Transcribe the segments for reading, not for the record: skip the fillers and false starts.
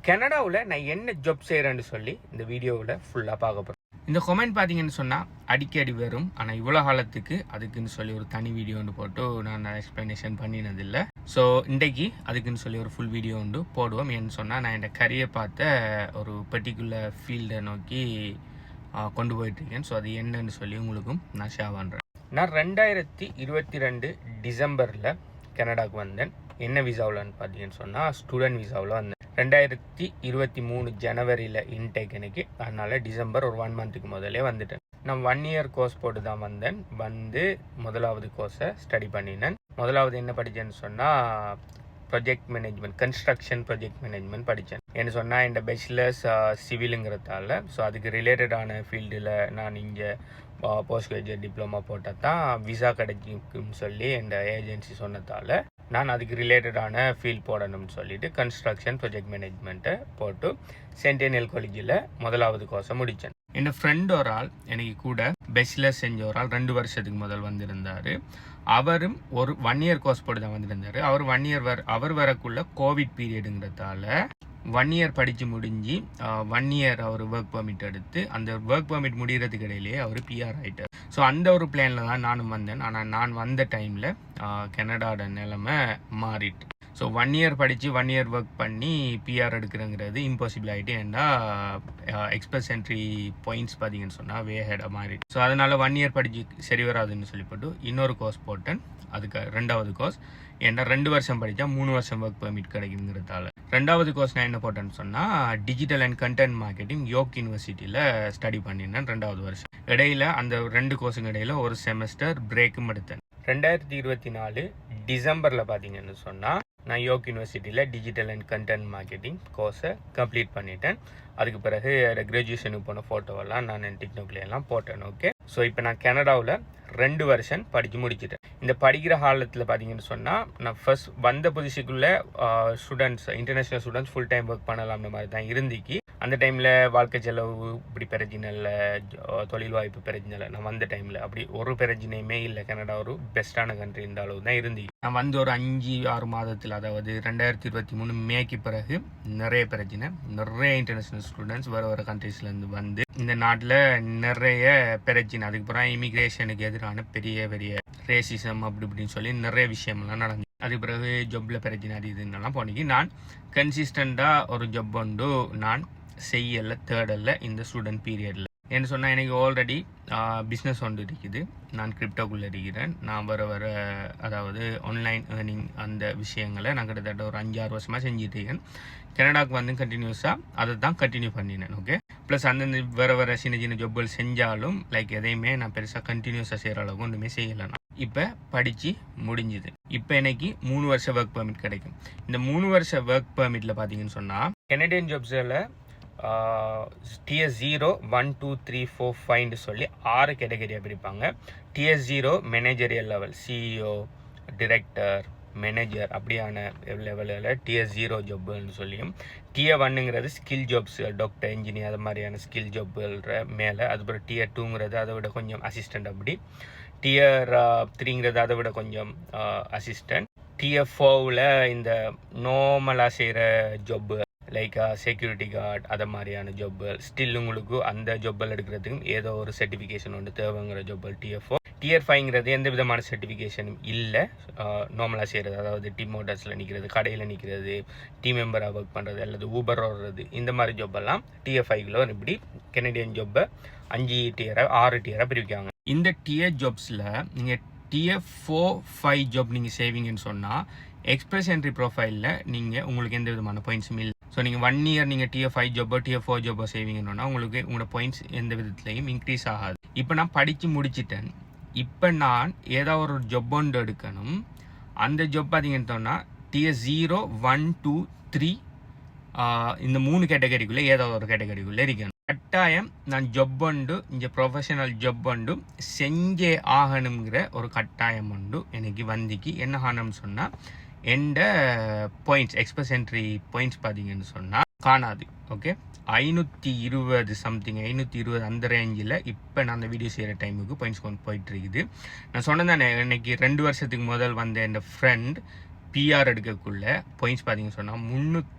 கனடாவில் நான் என்ன ஜாப் செய்கிறேன்னு சொல்லி இந்த வீடியோவில் ஃபுல்லாக பார்க்க போகிறேன். இந்த கமெண்ட் பார்த்தீங்கன்னு சொன்னால் அடிக்கடி வரும். ஆனால் இவ்வளோ காலத்துக்கு அதுக்குன்னு சொல்லி ஒரு தனி வீடியோ ஒன்று போட்டு நான் எக்ஸ்ப்ளனேஷன் பண்ணினதில்லை. ஸோ இன்றைக்கு அதுக்குன்னு சொல்லி ஒரு ஃபுல் வீடியோ ஒன்று போடுவோம். ஏன்னு சொன்னால் நான் என் கரியர் பார்த்த ஒரு பர்டிகுலர் ஃபீல்டை நோக்கி கொண்டு போயிட்டுருக்கேன். ஸோ அது என்னன்னு சொல்லி உங்களுக்கும் நான் ஷேர் பண்ணுறேன். நான் 2022 டிசம்பரில் கனடாவுக்கு வந்தேன். என்ன விசாவில்னு பார்த்தீங்கன்னு சொன்னால் ஸ்டூடெண்ட் விசாவில் வந்தேன். 2023 ஜனவரியில் இன்டேக் எனக்கு. அதனால் டிசம்பர் ஒரு 1 மந்த்துக்கு முதலே வந்துட்டேன். நான் 1 இயர் கோர்ஸ் போட்டு தான் வந்தேன். முதலாவது கோர்ஸை ஸ்டடி பண்ணினேன். முதலாவது என்ன படித்தேன்னு சொன்னால் project management, construction project management படித்தேன். என்ன சொன்னால் என் பேச்சுலர்ஸ் சிவிலுங்கிறதால ஸோ அதுக்கு ரிலேட்டடான ஃபீல்டில் நான் இங்கே போஸ்ட் கிராஜுவேட் டிப்ளமா போட்டால் தான் விசா கிடைக்கும்னு சொல்லி என் ஏஜென்சி சொன்னதால் நான் அதுக்கு ரிலேட்டடான ஃபீல்ட் போடணும்னு சொல்லிட்டு கன்ஸ்ட்ரக்ஷன் ப்ரொஜெக்ட் மேனேஜ்மெண்ட்டை போட்டு சென்டேனியல் காலேஜில் முதலாவது கோர்ஸை முடித்தேன். என் ஃப்ரெண்ட் ஒரு ஆள் எனக்கு கூட பேச்சுலர் செஞ்ச ஒரு ஆள் 2 வருஷத்துக்கு முதல் வந்திருந்தார். அவரும் ஒரு 1 இயர் கோர்ஸ் போட்டு தான் வந்திருந்தார். அவர் 1 இயர் அவர் வரக்குள்ள கோவிட் பீரியடுங்கிறதால 1 இயர் படித்து முடிஞ்சு 1 இயர் அவர் ஒர்க் பெர்மிட் எடுத்து அந்த ஒர்க் பெர்மிட் முடிகிறதுக்கு இடையிலேயே அவர் பிஆர் ஆகிட்டார். ஸோ அந்த ஒரு பிளானில் தான் நானும் வந்தேன். ஆனால் நான் வந்த டைமில் கனடாவோட நிலைமை மாறிட்டு. ஸோ 1 இயர் படித்து 1 இயர் ஒர்க் பண்ணி பிஆர் எடுக்கிறங்கிறது இம்பாசிபிள் ஆகிட்டு. ஏன்னா எக்ஸ்பிரஸ் என்ட்ரி பாயிண்ட்ஸ் பார்த்தீங்கன்னு சொன்னால் வேஹெடாக மாறிட்டு. ஸோ அதனால் 1 இயர் படித்து சரி வராதுன்னு சொல்லிப்பட்டு இன்னொரு கோர்ஸ் போட்டேன். அதுக்கு 2வது கோர்ஸ் ஏன்னா 2 வருஷம் படித்தா 3 வருஷம் ஒர்க் பெர்மிட் கிடைக்குங்கிறதால 2வது கோர்ஸ் நான் என்ன போட்டேன்னு சொன்னால் digital and content marketing York யூனிவர்சிட்டியில் ஸ்டடி பண்ணினேன் 2வது வருஷம். இடையில அந்த 2 கோர்ஸுங்க இடையில ஒரு செமஸ்டர் பிரேக்கும் எடுத்தேன். 2024 டிசம்பரில் பார்த்தீங்கன்னு சொன்னால் நான் யோக் யூனிவர்சிட்டியில் டிஜிட்டல் அண்ட் கண்டென்ட் மார்க்கெட்டிங் கோர்ஸை கம்ப்ளீட் பண்ணிட்டேன். அதுக்கு பிறகு கிராஜுவேஷனுக்கு போன ஃபோட்டோவெல்லாம் நான் என் டிக்டாக்லாம் போட்டேன். ஓகே, ஸோ இப்போ நான் கனடாவில் 2 வருஷம் படித்து முடிச்சிட்டேன். இந்த படிக்கிற காலத்தில் பார்த்தீங்கன்னு சொன்னால் நான் ஃபர்ஸ்ட் வந்த புதுசுக்குள்ளே students international students full time work பண்ணலாம்னு மாதிரி தான் இருந்துச்சு. அந்த டைமில் வாழ்க்கை செலவு இப்படி பிரச்சனை இல்லை, தொழில் வாய்ப்பு பிரச்சனை இல்லை. நான் வந்த டைமில் அப்படி ஒரு பிரச்சனையுமே இல்லை. கனடா ஒரு பெஸ்ட்டான கண்ட்ரி இந்த அளவு தான் இருந்துச்சு. நான் வந்து ஒரு 5-6 மாதத்தில், அதாவது 2023 மேக்கு பிறகு நிறைய பிரச்சனை, நிறைய இன்டர்நேஷ்னல் ஸ்டூடெண்ட்ஸ் வேறு கண்ட்ரீஸ்லேருந்து வந்து இந்த நாட்டில் நிறைய பிரச்சனை. அதுக்கப்புறம் இமிக்ரேஷனுக்கு எதிரான பெரிய பெரிய ரேசிசம் அப்படி இப்படின்னு சொல்லி நிறைய விஷயம்லாம் நடந்து. அதுக்கு பிறகு ஜொப்பில் பிரச்சனை அது இதுன்னெல்லாம் போனிக்கு நான் கன்சிஸ்டண்ட்டாக ஒரு ஜப் ஒன்று நான் செய்யலை, தேடலை இந்த ஸ்டூடெண்ட் பீரியடில். என்ன சொன்னால் எனக்கு ஆல்ரெடி பிஸ்னஸ் ஒன்று இருக்குது. நான் கிரிப்டோக்குள்ளே இருக்கிறேன். நான் வர அதாவது ஆன்லைன் ஏர்னிங் அந்த விஷயங்களை நான் கிட்டத்தட்ட ஒரு 5-6 வருஷமாக செஞ்சுட்டு இருக்கேன். கனடாவுக்கு வந்து கண்டினியூஸாக அதை தான் கண்டினியூ பண்ணினேன். ஓகே, ப்ளஸ் அந்தந்த வேறு சின்ன சின்ன ஜொப்புகள் செஞ்சாலும் லைக் எதையுமே நான் பெருசாக கண்டினியூஸாக செய்கிற அளவுக்கு ஒன்றுமே செய்யலை. நான் இப்போ படித்து முடிஞ்சுது. இப்போ எனக்கு 3 வருஷம் ஒர்க் பெர்மிட் கிடைக்கும். இந்த 3 வருஷம் ஒர்க் பெர்மிட்டில் பார்த்தீங்கன்னு சொன்னால் கனடியன் ஜாப்ஸில் Tier 0, 1, 2, 3, 4, 5 சொல்லி 6 கேட்டகரியாக பிரிப்பாங்க. Tier 0 managerial level, CEO, director, manager அப்படியான லெவலில் Tier 0 ஜாப்புன்னு சொல்லியும், Tier 1ங்கிறது ஸ்கில் ஜாப்ஸ், டாக்டர், இன்ஜினியர் அது மாதிரியான ஸ்கில் ஜாப்புன்ற மேலே. அதுக்கப்புறம் Tier 2ங்கிறது அதை விட கொஞ்சம் அசிஸ்டண்ட். அப்படி Tier 3ங்கிறது அதை விட கொஞ்சம் அசிஸ்டண்ட். Tier 4ல் இந்த நார்மலாக செய்கிற ஜாப்பு லைக் செக்யூரிட்டி கார்டு அதை மாதிரியான ஜாப்புகள். ஸ்டில் உங்களுக்கு அந்த ஜாப்புகள் எடுக்கிறதுக்கும் ஏதோ ஒரு சர்டிஃபிகேஷன் ஒன்று தேவைங்கிற ஜாப்புகள் Tier 4. Tier 5ங்கிறது எந்த விதமான சர்டிஃபிகேஷனும் இல்லை, நார்மலாக செய்கிறது. அதாவது டீம் மோட்டர்ஸில் நிற்கிறது, கடையில் நிற்கிறது, டீம் மெம்பராக ஒர்க் பண்ணுறது அல்லது ஊபர் ஓடுறது, இந்த மாதிரி ஜாப்பெல்லாம் Tier 5ல இப்படி கனடியன் ஜாப்பை 5 டியராக 6 டியராக பிரிவிக்காங்க. இந்த டியர் ஜாப்ஸில் நீங்கள் Tier 4-5 ஜாப் நீங்கள் சேவிங்கன்னு சொன்னால் எக்ஸ்பிரஸ் என்ட்ரி ப்ரொஃபைலில் நீங்கள் உங்களுக்கு எந்த விதமான பாயிண்ட்ஸும் இல்லை. ஸோ நீங்கள் 1 இயர் நீங்கள் Tier 5 ஜாப்போ Tier 4 ஜாப்போ சேவிங்கன்னா உங்களுக்கு உங்களோட பாயிண்ட்ஸ் எந்த விதத்துலையும் இன்க்ரீஸ் ஆகாது. இப்போ நான் படித்து முடிச்சிட்டேன். இப்போ நான் ஏதாவது ஒரு ஜாப் ஒன்று எடுக்கணும். அந்த ஜாப் பார்த்தீங்கன்னு சொன்னால் Tier 0, 1, 2, 3 இந்த 3 கேட்டகரிக்குள்ளே ஏதாவது ஒரு கேட்டகரிக்குள்ளே இருக்கணும். கட்டாயம் நான் ஜப் உண்டு, இங்கே ப்ரொஃபஷனல் ஜப் உண்டு செஞ்சே ஆகணுங்கிற ஒரு கட்டாயம் உண்டு எனக்கு வந்துக்கு. என்ன ஆகணும்னு சொன்னால் எந்த பாயிண்ட்ஸ் எக்ஸ்பிரஸ் என்ட்ரி பாயிண்ட்ஸ் பார்த்தீங்கன்னு சொன்னால் காணாது. ஓகே, 520 சம்திங், 520 அந்த ரேஞ்சில் இப்போ நான் அந்த வீடியோ செய்கிற டைமுக்கு பாயிண்ட்ஸ் கொண்டு போயிட்டுருக்குது. நான் சொன்னதானே இன்னைக்கு 2 வருஷத்துக்கு முதல் வந்த என் ஃப்ரெண்ட் பிஆர் எடுக்கக்குள்ள பாயிண்ட்ஸ் பார்த்தீங்கன்னு சொன்னால்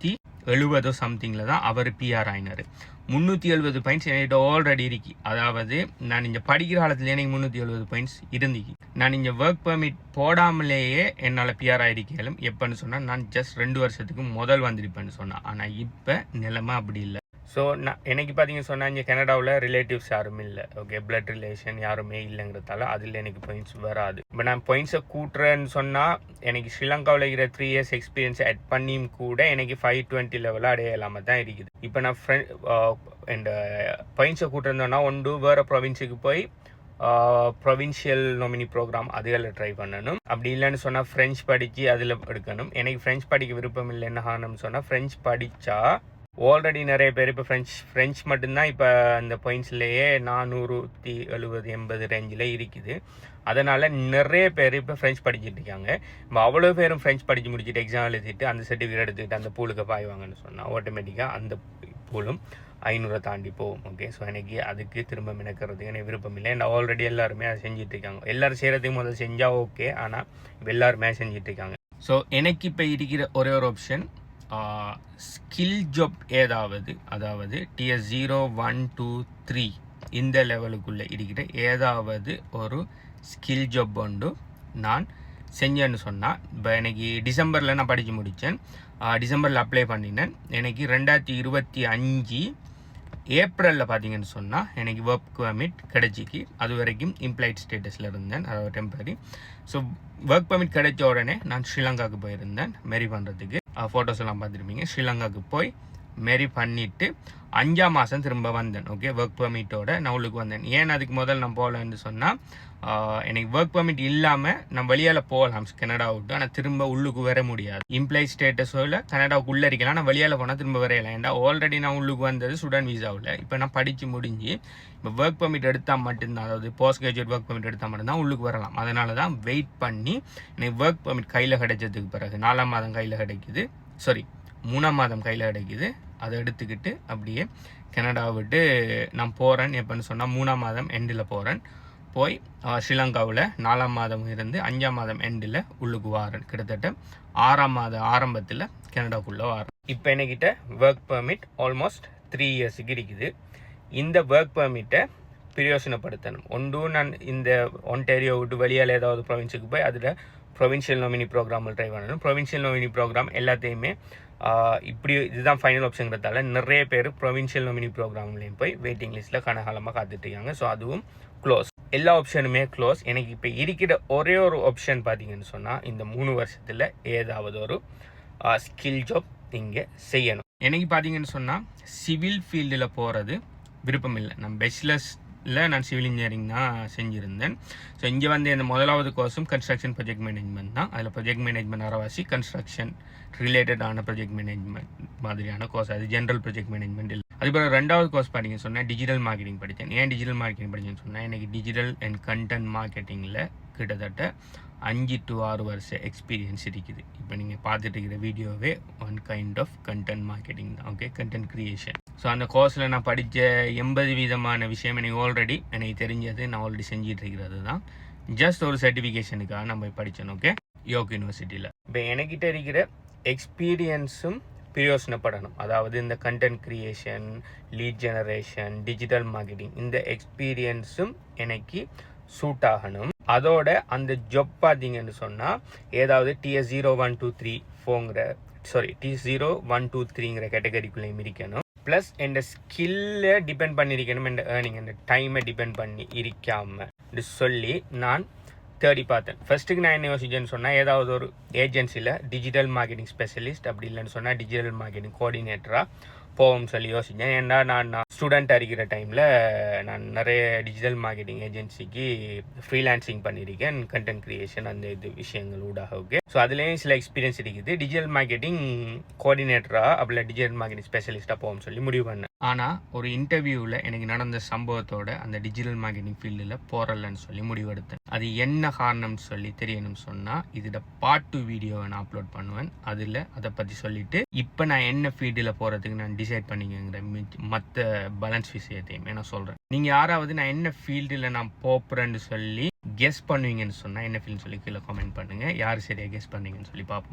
70 சம்திங்கில் தான் அவர் பிஆர் ஆயினார். 370 பாயிண்ட்ஸ் என்கிட்ட ஆல்ரெடி இருக்கு. அதாவது நான் இங்கே படிக்கிற காலத்துல எனக்கு 370 பாயிண்ட்ஸ் இருந்துச்சு. நான் இங்கே ஒர்க் பெர்மிட் போடாமலேயே என்னால் பிஆர் ஆகிருக்கலும். எப்போன்னு சொன்னால் நான் ஜஸ்ட் 2 வருஷத்துக்கு முதல் வந்திருப்பேன்னு சொன்னேன். ஆனால் இப்போ நிலைமை அப்படி இல்லை. ஸோ நான் எனக்கு பார்த்தீங்க சொன்னால் இங்கே கனடாவில் ரிலேட்டிவ்ஸ் யாரும் இல்லை. ஓகே, பிளட் ரிலேஷன் யாருமே இல்லைங்கிறதால அதில் எனக்கு பாயிண்ட்ஸ் வராது. இப்போ நான் பாயிண்ட்ஸை கூட்டுறேன்னு சொன்னால் எனக்கு ஸ்ரீலங்காவில் இருக்கிற 3 இயர்ஸ் எக்ஸ்பீரியன்ஸ் ஆட் பண்ணியும் கூட எனக்கு 520 லெவலில் அடையலாமல் தான் இருக்குது. இப்போ நான் இந்த பாயிண்ட்ஸை கூட்டுறேன்னா ஒன்று வேறு ப்ரொவின்ஸுக்கு போய் ப்ரொவின்ஷியல் நொமினி ப்ரோக்ராம் அதுகளில் ட்ரை பண்ணணும். அப்படி இல்லைன்னு சொன்னால் ஃப்ரெஞ்ச் படித்து அதில் எடுக்கணும். எனக்கு ஃப்ரெஞ்ச் படிக்க விருப்பம் இல்லை. என்ன காரணம்னு சொன்னால் ஃப்ரெஞ்ச் படித்தா ஆல்ரெடி நிறைய பேர் இப்போ ஃப்ரெஞ்ச் மட்டும்தான் இப்போ அந்த பாயிண்ட்ஸ்லேயே 470-80 ரேஞ்சில் இருக்குது. அதனால் நிறைய பேர் இப்போ ஃப்ரெஞ்ச் படிச்சுட்டு இருக்காங்க. இப்போ அவ்வளோ பேரும் ஃப்ரெஞ்ச் படித்து முடிச்சுட்டு எக்ஸாம் எழுதிட்டு அந்த சர்டிஃபிகேட் எடுத்துக்கிட்டு அந்த பூலுக்கு பாய்வாங்கன்னு சொன்னால் ஆட்டோமேட்டிக்காக அந்த பூலும் 500 தாண்டி போகும். ஓகே, ஸோ எனக்கு அதுக்கு திரும்ப மினக்கிறதுக்கு எனக்கு விருப்பம் இல்லை. ஏன்னா ஆல்ரெடி எல்லாருமே அதை செஞ்சுட்டு இருக்காங்க. எல்லோரும் செய்கிறதுக்கு முதல்ல செஞ்சால் ஓகே, ஆனால் இப்போ எல்லாருமே செஞ்சுட்டு இருக்காங்க. ஸோ எனக்கு இப்போ இருக்கிற ஒரே ஒரு ஆப்ஷன் ஸ்கில் ஜாப் அதாவது TS 0, 1, 2, 3 இந்த லெவலுக்குள்ளே இருக்கிற ஏதாவது ஒரு ஸ்கில் ஜாப் ஒன்று நான் செஞ்சேன்னு சொன்னால், இப்போ எனக்கு டிசம்பரில் நான் படித்து முடித்தேன். டிசம்பரில் அப்ளை பண்ணினேன். எனக்கு 2025 ஏப்ரலில் பார்த்தீங்கன்னு சொன்னால் எனக்கு ஒர்க் பெர்மிட் கிடைச்சிக்கு. அது வரைக்கும் இம்ப்ளாய்ட் ஸ்டேட்டஸில் இருந்தேன், அதாவது டெம்பரரி. ஸோ ஒர்க் பெர்மிட் கிடைச்ச உடனே நான் ஸ்ரீலங்காவுக்கு போயிருந்தேன் மேரி பண்ணுறதுக்கு. ஃபோட்டோஸ் எல்லாம் பார்த்துருப்பீங்க. ஸ்ரீலங்காவுக்கு போய் மேரி பண்ணிவிட்டு 5ஆம் மாதம் திரும்ப வந்தேன். ஓகே, ஒர்க் பெர்மிட்டோட நான் உள்ளுக்கு வந்தேன். ஏன் அதுக்கு முதல் நான் போகலன்னு சொன்னால், எனக்கு ஒர்க் பெர்மிட் இல்லாமல் நான் வெளியால் போகலாம் கனடா விட்டு, ஆனால் திரும்ப உள்ளுக்கு வர முடியாது. இம்ப்ளாய் ஸ்டேட்டஸோட கனடாவுக்கு உள்ளே இருக்கலாம், நான் வெளியால் போனால் திரும்ப வரையலாம். ஏன்னா ஆல்ரெடி நான் உள்ளுக்கு வந்தது ஸ்டூடெண்ட் வீசாவில். இப்போ நான் படித்து முடிஞ்சு இப்போ ஒர்க் பெர்மிட் எடுத்தால் மட்டும்தான், அதாவது போஸ்ட் கிராஜுவேட் ஒர்க் பெர்மிட் எடுத்தால் மட்டும்தான் உள்ளுக்கு வரலாம். அதனால தான் வெயிட் பண்ணி எனக்கு ஒர்க் பெர்மிட் கையில் கிடைச்சதுக்கு பிறகு 4ஆம் மாதம் கையில் கிடைக்குது, 3ஆம் மாதம் கையில் கிடைக்குது. அதை எடுத்துக்கிட்டு அப்படியே கனடா விட்டு நான் போகிறேன். எப்போன்னு சொன்னால் 3ஆம் மாதம் எண்டில் போகிறேன். போய் ஸ்ரீலங்காவில் 4ஆம் மாதம் இருந்து 5ஆம் மாதம் எண்டில் உள்ளுக்கு வாரேன். கிட்டத்தட்ட 6ஆம் மாதம் ஆரம்பத்தில் கனடாக்குள்ளே வாரேன். இப்போ என்கிட்ட ஒர்க் பெர்மிட் ஆல்மோஸ்ட் 3 இயர்ஸுக்கு இருக்குது. இந்த ஒர்க் பெர்மிட்டை பிரயோசனப்படுத்தணும். ஒன்று நான் இந்த ஒன்டேரியோ விட்டு வெளியால் ஏதாவது ப்ரொவின்ஸுக்கு போய் அதில் ப்ரொவின்ஷியல் நொமினி ப்ரோக்ராமில் ட்ரை பண்ணணும். ப்ரொவின்ஷியல் நொமினி ப்ரோக்ராம் எல்லாத்தையுமே இப்படி இதுதான் ஃபைனல் ஆப்ஷன்ங்கிறதால நிறைய பேர் ப்ரொவின்ஷியல் நொமினி ப்ரோக்ராம்லேயும் போய் வெயிட்டிங் லிஸ்ட்டில் கனகாலமாக காத்துட்ருக்காங்க. ஸோ அதுவும் க்ளோஸ். எல்லா ஆப்ஷனுமே க்ளோஸ். எனக்கு இப்போ இருக்கிற ஒரே ஒரு ஆப்ஷன் பார்த்தீங்கன்னு சொன்னால், இந்த 3 வருஷத்தில் ஏதாவது ஒரு ஸ்கில் ஜாப் இங்கே செய்யணும். எனக்கு பார்த்தீங்கன்னு சொன்னால் சிவில் ஃபீல்டில் போகிறது விருப்பம் இல்லை. நான் பேச்சுலர்ஸில் நான் சிவில் இன்ஜினியரிங் தான் செஞ்சுருந்தேன். ஸோ இங்கே வந்து இந்த முதலாவது கோர்ஸும் கன்ஸ்ட்ரக்ஷன் ப்ராஜெக்ட் மேனேஜ்மெண்ட் தான். அதில் ப்ராஜெக்ட் மேனேஜ்மெண்ட் அறவாசி கன்ஸ்ட்ரக்ஷன் ரிலேட்டடான ப்ராஜெக்ட் மேனேஜ்மெண்ட் மாதிரியான கோர்ஸ். அது ஜென்ரல் ப்ராஜெக்ட் மேனேஜ்மெண்ட் இல்லை. அதுக்கப்புறம் 2வது கோர்ஸ் பார்த்தீங்கன்னு சொன்னால் டிஜிட்டல் மார்க்கெட்டிங் படித்தேன். ஏன் டிஜிட்டல் மார்க்கெட்டிங் படித்தேன்னு சொன்னால், எனக்கு டிஜிட்டல் அண்ட் கண்டென்ட் மார்க்கெட்டிங்கில் கிட்டத்தட்ட 5 to 6 வருஷம் எக்ஸ்பீரியன்ஸ் இருக்குது. இப்போ நீங்கள் பார்த்துட்டு இருக்கிற வீடியோவே one kind of content marketing தான். Okay, content creation. ஸோ அந்த கோர்ஸில் நான் படித்த 80% விஷயம் எனக்கு தெரிஞ்சது நான் ஆல்ரெடி செஞ்சிட்டு இருக்கிறது தான். ஜஸ்ட் ஒரு சர்டிஃபிகேஷனுக்காக நம்ம படித்தோம். ஓகே, யோக் யூனிவர்சிட்டியில். இப்போ என்கிட்ட இருக்கிற எக்ஸ்பீரியன்ஸும் பிரயோசனப்படணும். அதாவது இந்த content creation, lead generation, digital marketing, இந்த எக்ஸ்பீரியன்ஸும் எனக்கு சூட் ஆகணும். அதோட அந்த ஜாப் பார்த்தீங்கன்னு சொன்னால் ஏதாவது TS 0, 1, 2, 3 TS 0, 1, 2, 3ங்கிற கேட்டகரிக்குள்ளேயும் இருக்கணும். ப்ளஸ் என் ஸ்கில்லை டிபெண்ட் பண்ணியிருக்கணும், என் ஏர்னிங் அந்த டைமை டிபெண்ட் பண்ணி இருக்காமல் சொல்லி நான் தேடி பார்த்தேன். ஃபர்ஸ்ட்டுக்கு நான் என்ன யோசிச்சேன்னு சொன்னால், ஏதாவது ஒரு ஏஜென்சியில் டிஜிட்டல் மார்க்கெட்டிங் ஸ்பெஷலிஸ்ட் அப்படி இல்லைன்னு சொன்னால் டிஜிட்டல் மார்க்கெட்டிங் கோஆர்டினேட்டராக போவோம்னு சொல்லி யோசித்தேன். ஏன்னா நான் ஸ்டூடெண்ட் இருக்கிற டைமில் நான் நிறைய டிஜிட்டல் மார்க்கெட்டிங் ஏஜென்சிக்கு ஃப்ரீலான்சிங் பண்ணியிருக்கேன், கண்டென்ட் க்ரியேஷன் அந்த இது விஷயங்கள் ஊடாக. ஓகே, ஸோ அதுலேயும் சில எக்ஸ்பீரியன்ஸ் இருக்குது. டிஜிட்டல் மார்க்கெட்டிங் கோஆர்டினேட்டராக அப்படி டிஜிட்டல் மார்க்கெட்டிங் ஸ்பெஷலிஸ்ட்டாக போவோம்னு சொல்லி முடிவு பண்ணேன். ஆனால் ஒரு இன்டர்வியூவில் எனக்கு நடந்த சம்பவத்தோட அந்த டிஜிட்டல் மார்க்கெட்டிங் ஃபீல்டில் போகிறலன்னு சொல்லி முடிவெடுத்தேன். அது என்ன காரணம்னு சொல்லி தெரியணும்னு சொன்னால் இதோட பார்ட் 2 வீடியோவை நான் அப்லோட் பண்ணுவேன். அதில் அதை பற்றி சொல்லிவிட்டு இப்போ நான் என்ன ஃபீல்டில் போகிறதுக்கு நான் டிசைட் பண்ணிங்கிற மற்ற பேலன்ஸ் விஷயத்தையுமே நான் சொல்கிறேன். நீங்கள் யாராவது நான் என்ன ஃபீல்டில் நான் போகிறேன்னு சொல்லி கெஸ் பண்ணுவீங்கன்னு சொன்னால் என்ன ஃபீல்டுன்னு சொல்லி கீழே கமெண்ட் பண்ணுங்கள். யார் சரியாக கெஸ் பண்ணீங்கன்னு சொல்லி பார்ப்போம்.